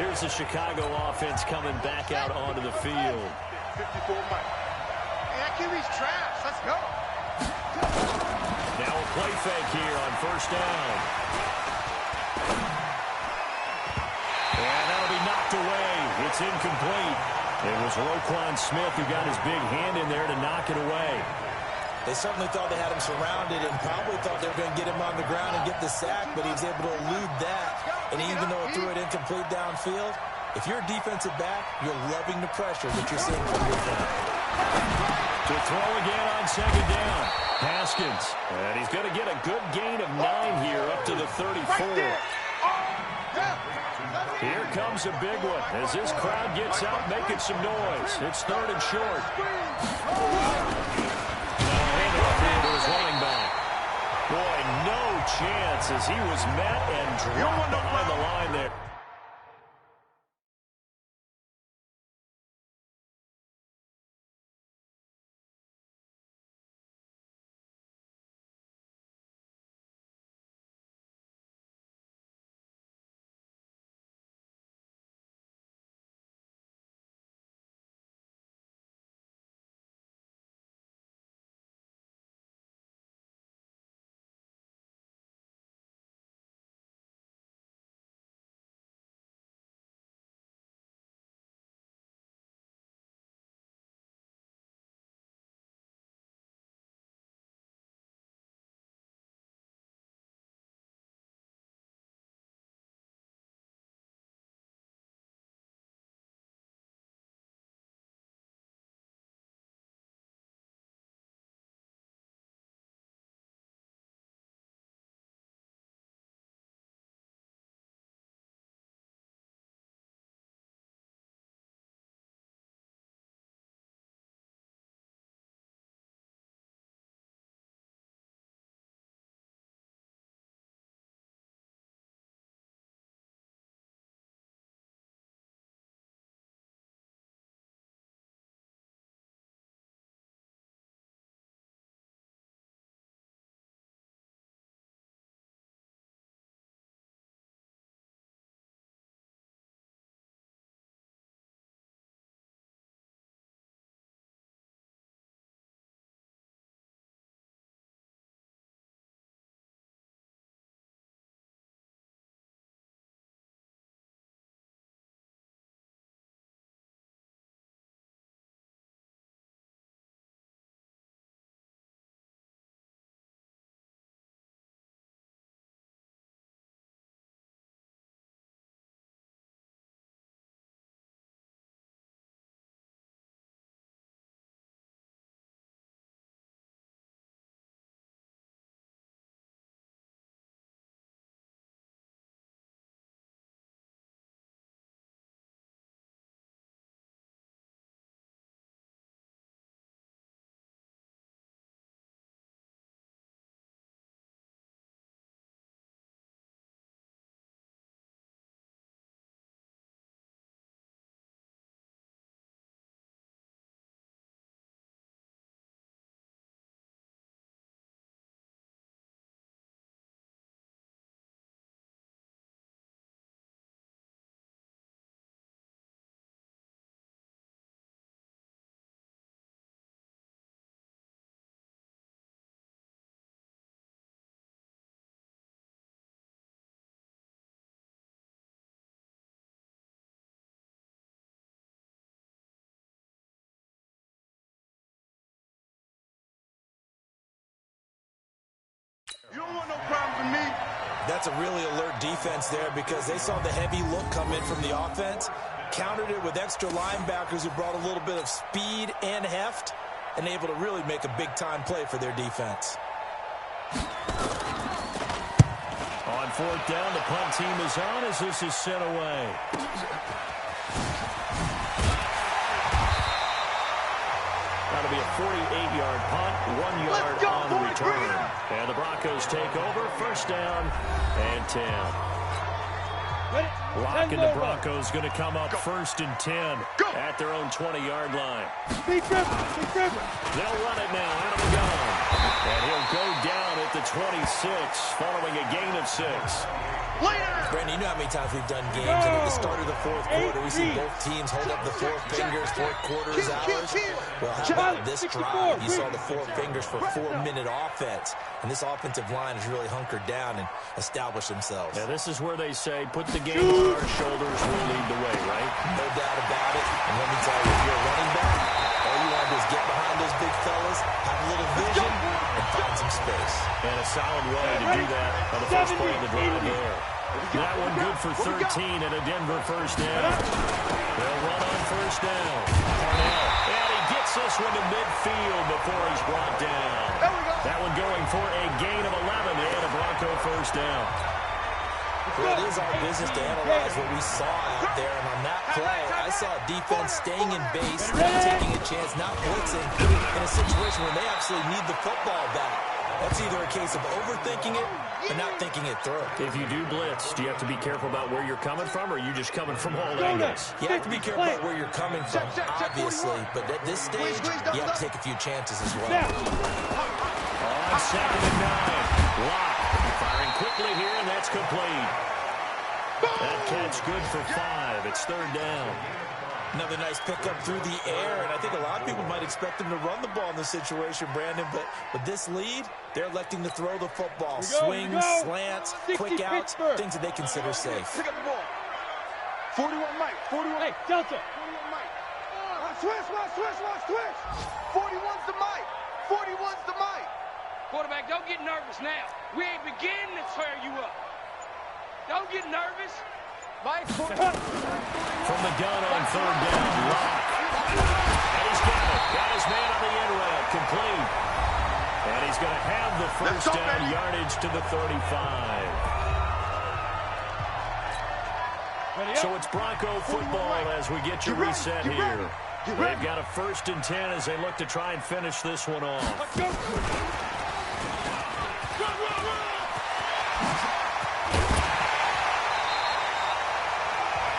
Here's the Chicago offense coming back out onto the field. 54 Mike. Hey, that QB's trash. Let's go. Now a play fake here on 1st down. And that'll be knocked away. It's incomplete. It was Roquan Smith who got his big hand in there to knock it away. They certainly thought they had him surrounded and probably thought they were going to get him on the ground and get the sack, but he was able to elude that. And even though it threw it incomplete downfield, if you're a defensive back, you're loving the pressure that you're seeing from your team. To throw again on 2nd down. Haskins. And he's going to get a good gain of 9 here up to the 34. Here comes a big one as this crowd gets out making some noise. It's 3rd and short. Running back. Boy, no chance as he was met and dropped behind the line there. stopping me. That's a really alert defense there because they saw the heavy look come in from the offense, countered it with extra linebackers who brought a little bit of speed and heft, and able to really make a big-time play for their defense. On fourth down, the punt team is on as this is sent away. That'll be a 48-yard punt, 1 yard on the return. And the Broncos take over, first down and 10. Lock and the Broncos going to come up first and 10 at their own 20-yard line. They'll run it now out of the gun. And he'll go down at the 26 following a gain of 6. Brandon, you know how many times we've done games, and at the start of the fourth quarter, we see both teams hold up the four fingers, fourth quarter is ours. Well, how about this drive? You saw the four fingers for 4-minute offense, and this offensive line has really hunkered down and established themselves. Yeah, this is where they say, put the game on our shoulders, we'll lead the way, right? No doubt about it. And let me tell you, if you're a running back, all you want to do is get behind those big fellas, have a little vision, and find some space. And a solid way to do that on the first play of the drive there. That one good for 13 and a Denver first down. They'll run on first down. Parnell, and he gets this one to midfield before he's brought down. That one going for a gain of 11 and a Bronco first down. Well, it is our business to analyze what we saw out there, and on that play, I saw a defense staying in base, not taking a chance, not blitzing, in a situation where they actually need the football back. That's either a case of overthinking it or not thinking it through. If you do blitz, do you have to be careful about where you're coming from, or are you just coming from all angles? You have to be careful about where you're coming from, obviously, but at this stage, you have to take a few chances as well. On second and 9, Locke firing quickly here, and that's complete. That catch good for 5. It's third down. Another nice pickup through the air, and I think a lot of people might expect them to run the ball in this situation, Brandon, but with this lead, they're electing to throw the football. Swings, slants, quick outs, things that they consider safe. Pick up the ball. 41 Mike, 41. Hey, Delta. 41 Mike. Switch. 41's the Mike. 41's the Mike. Quarterback, don't get nervous now. We ain't beginning to tear you up. Don't get nervous. Mike, from the gun on third down, Locke. And he's got it. Got his man on the end route, complete. And he's going to have the first down yardage to the 35. So it's Bronco football as we get you reset here. They've got a first and 10 as they look to try and finish this one off.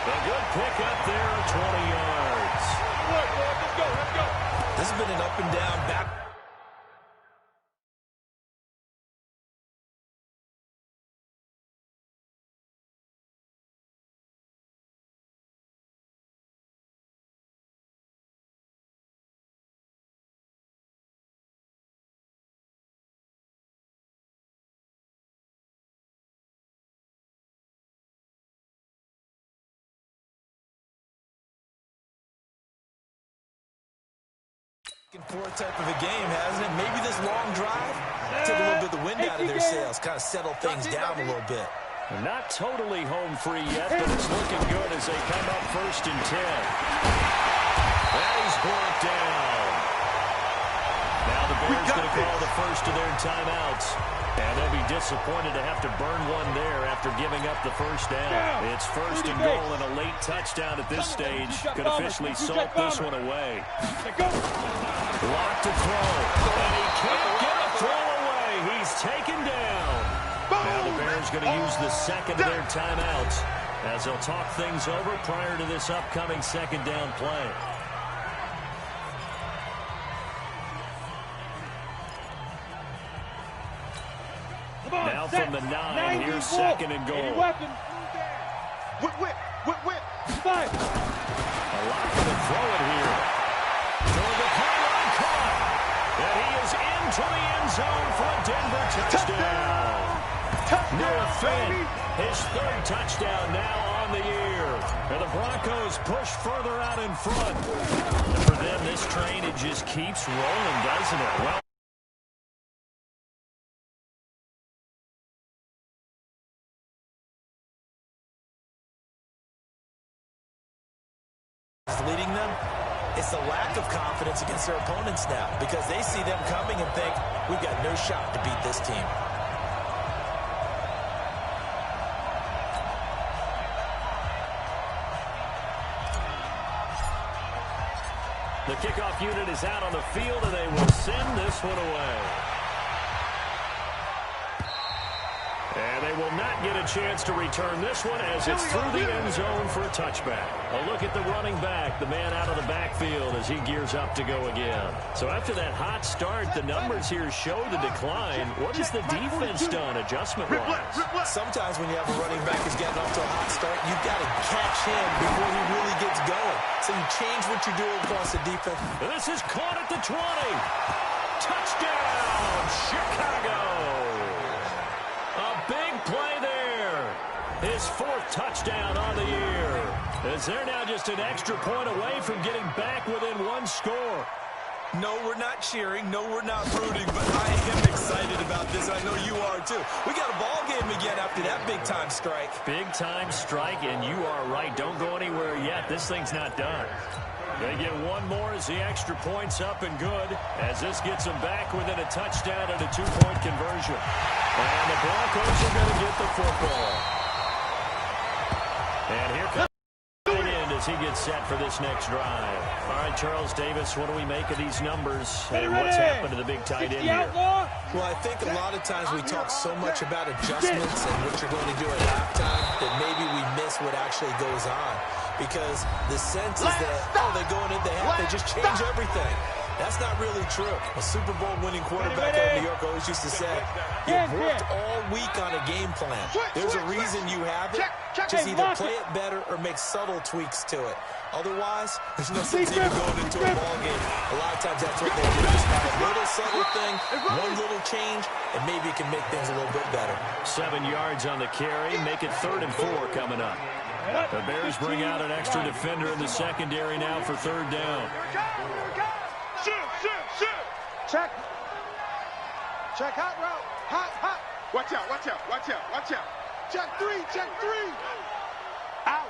A good pick up there at 20 yards. let's go. This has been an up and down back. Forth type of a game, hasn't it? Maybe this long drive took a little bit of the wind out of their sails, kind of settled things down a little bit. Not totally home free yet, but it's looking good as they come up first and 10. And he's brought down. Now the Bears going to call the first of their timeouts. And they'll be disappointed to have to burn one there after giving up the first down. It's first and goal and a late touchdown at this stage. Could officially salt this one away. Locked to throw. And he can't get a throw away. He's taken down. Now the Bears going to use the second of their timeouts as they'll talk things over prior to this upcoming second down play. Now from the 9, here's second and goal. Whip. Five. A lot for the throw it here. Toward the pylon caught. And he is into the end zone for a Denver touchdown. Noah Finn, his third touchdown now on the year. And the Broncos push further out in front. And for them, this train, it just keeps rolling, doesn't it? Well, of confidence against their opponents now because they see them coming and think, we've got no shot to beat this team. The kickoff unit is out on the field, and they will send this one away. And they will not get a chance to return this one as it's through the end zone for a touchback. A look at the running back, the man out of the backfield as he gears up to go again. So after that hot start, the numbers here show the decline. What has the defense done adjustment-wise? Sometimes when you have a running back who's getting off to a hot start, you've got to catch him before he really gets going. So you change what you're doing across the defense. This is caught at the 20. Touchdown, Chicago. A big play there. His fourth touchdown on the year. As they're now just an extra point away from getting back within one score. No, we're not cheering. No, we're not rooting. But I am excited about this. I know you are, too. We got a ball game again after that big-time strike. Big-time strike, and you are right. Don't go anywhere yet. This thing's not done. They get one more as the extra point's up and good, as this gets them back within a touchdown and a two-point conversion. And the Broncos are going to get the football. And here comes as he gets set for this next drive. All right, Charles Davis, what do we make of these numbers and what's happened to the big tight end here? Well, I think a lot of times we talk so much about adjustments and what you're going to do at halftime that maybe we miss what actually goes on. Because the sense is that, oh, they're going into half, they just change everything. That's not really true. A Super Bowl winning quarterback out of New York always used to say, you've worked all week on a game plan. There's a reason you have it. Just either play it better or make subtle tweaks to it. Otherwise, there's no sense even going into a ball game. A lot of times that's what they do. Just have a little subtle thing, one little change, and maybe it can make things a little bit better. 7 yards on the carry. Make it 3rd and 4 coming up. The Bears bring out an extra defender in the secondary now for 3rd down. Check. Check hot route. Hot. Watch out. Check three. Out.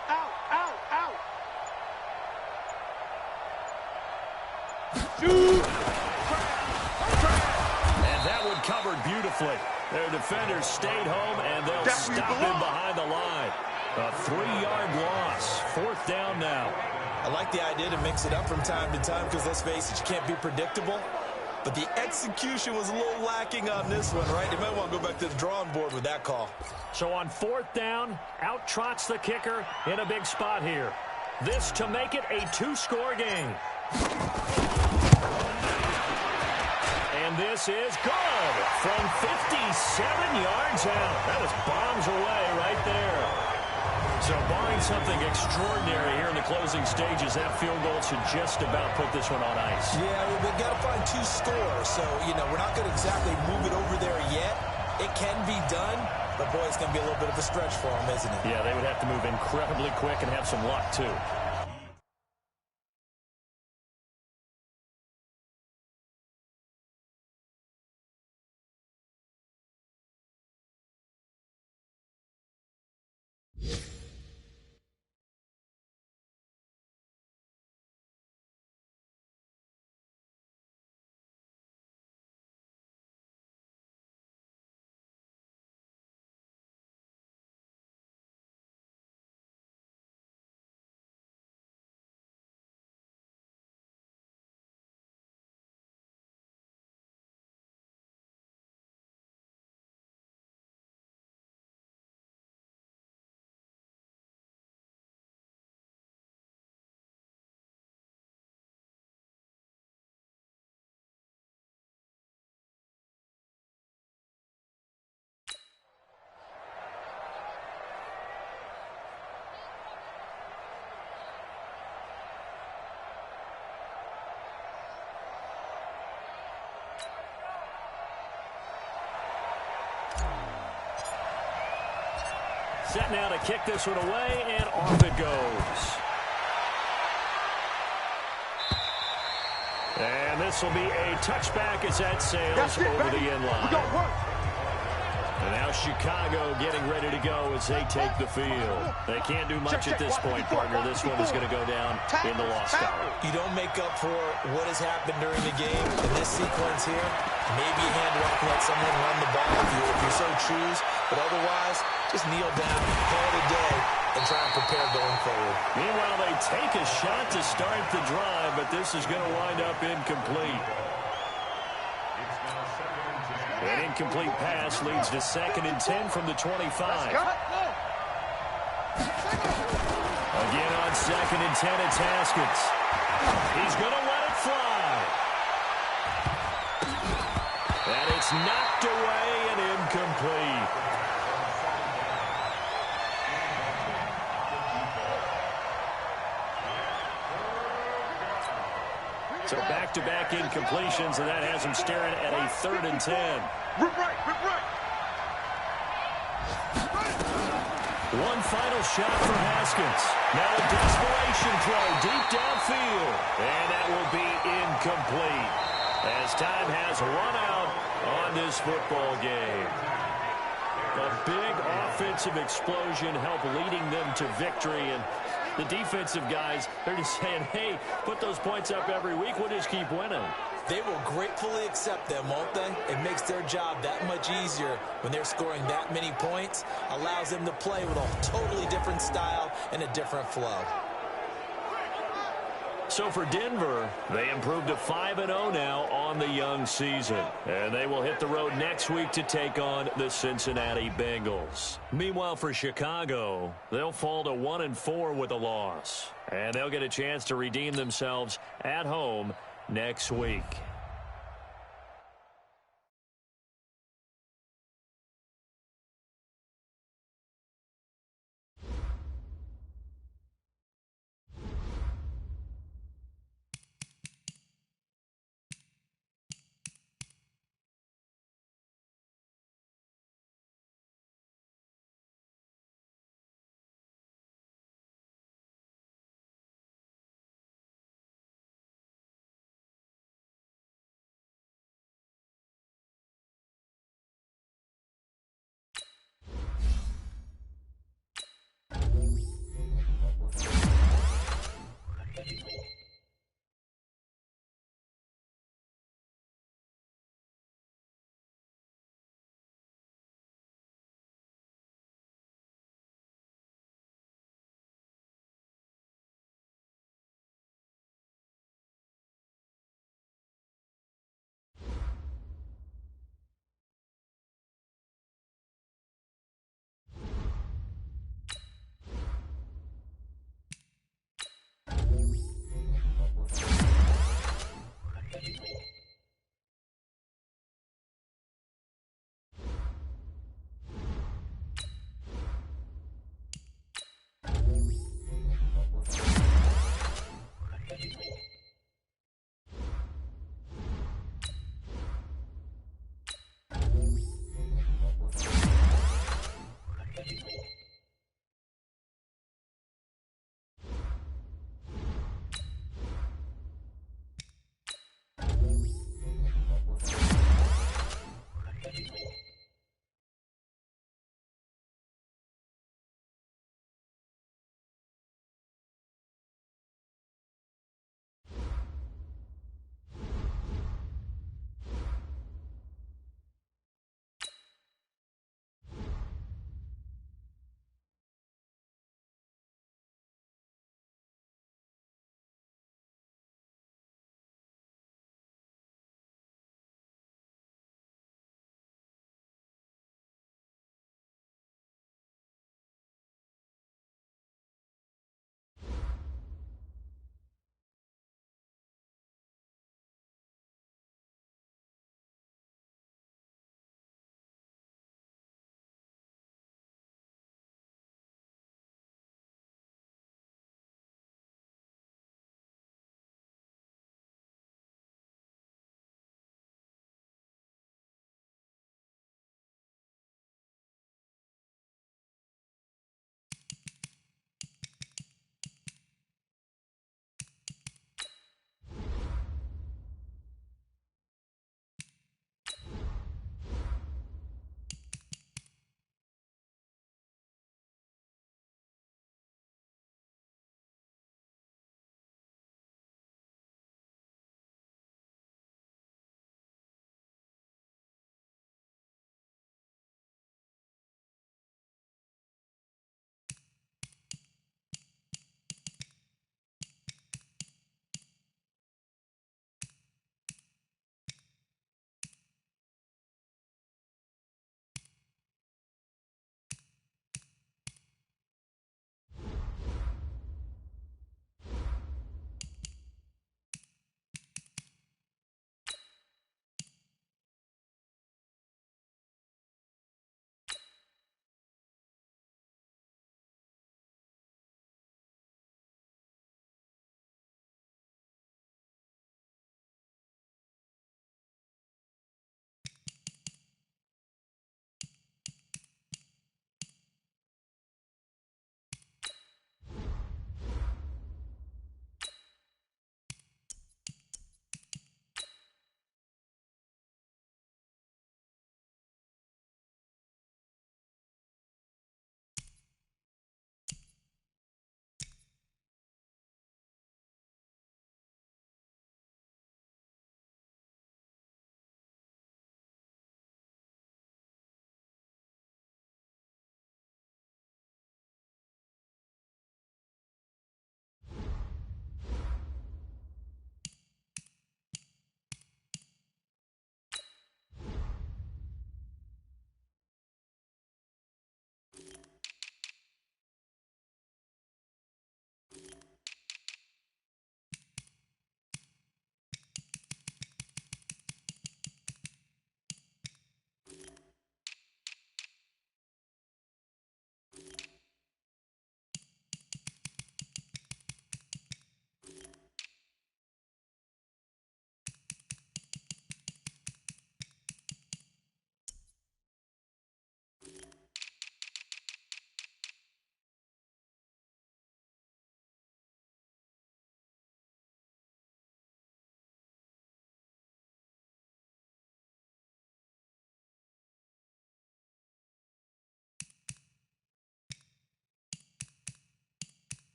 Shoot. And that one covered beautifully. Their defenders stayed home, and they'll stop him behind the line. A 3-yard loss. 4th down now. I like the idea to mix it up from time to time because, let's face it, you can't be predictable. But the execution was a little lacking on this one, right? You might want to go back to the drawing board with that call. So on 4th down, out trots the kicker in a big spot here. This to make it a 2-score game. And this is good from 57 yards out. That was bombs away right there. So barring something extraordinary here in the closing stages, that field goal should just about put this one on ice. Yeah, we've got to find 2 scores. So, we're not going to exactly move it over there yet. It can be done, but boy, it's going to be a little bit of a stretch for them, isn't it? Yeah, they would have to move incredibly quick and have some luck, too. Set now to kick this one away, and off it goes. And this will be a touchback as that sails over the end line. And now Chicago getting ready to go as they take the field. They can't do much at this point, partner. This one is going to go down in the loss column. You don't make up for what has happened during the game in this sequence here. Maybe you hand it off and let someone run the ball if you so choose. But otherwise, just kneel down, call it a day, and try and prepare going forward. Meanwhile, they take a shot to start the drive, but this is going to wind up incomplete. An incomplete pass leads to 2nd and 10 from the 25. Again on 2nd and 10, it's Haskins. He's going to let it fly. And it's knocked away and incomplete. So back-to-back incompletions, and that has him staring at a 3rd and 10. Rip right. One final shot for Haskins. Now a desperation throw deep downfield. And that will be incomplete as time has run out on this football game. A big offensive explosion helped leading them to victory, and the defensive guys, they're just saying, hey, put those points up every week. We'll just keep winning. They will gratefully accept them, won't they? It makes their job that much easier when they're scoring that many points. Allows them to play with a totally different style and a different flow. So for Denver, they improved to 5-0 now on the young season. And they will hit the road next week to take on the Cincinnati Bengals. Meanwhile, for Chicago, they'll fall to 1-4 with a loss. And they'll get a chance to redeem themselves at home next week.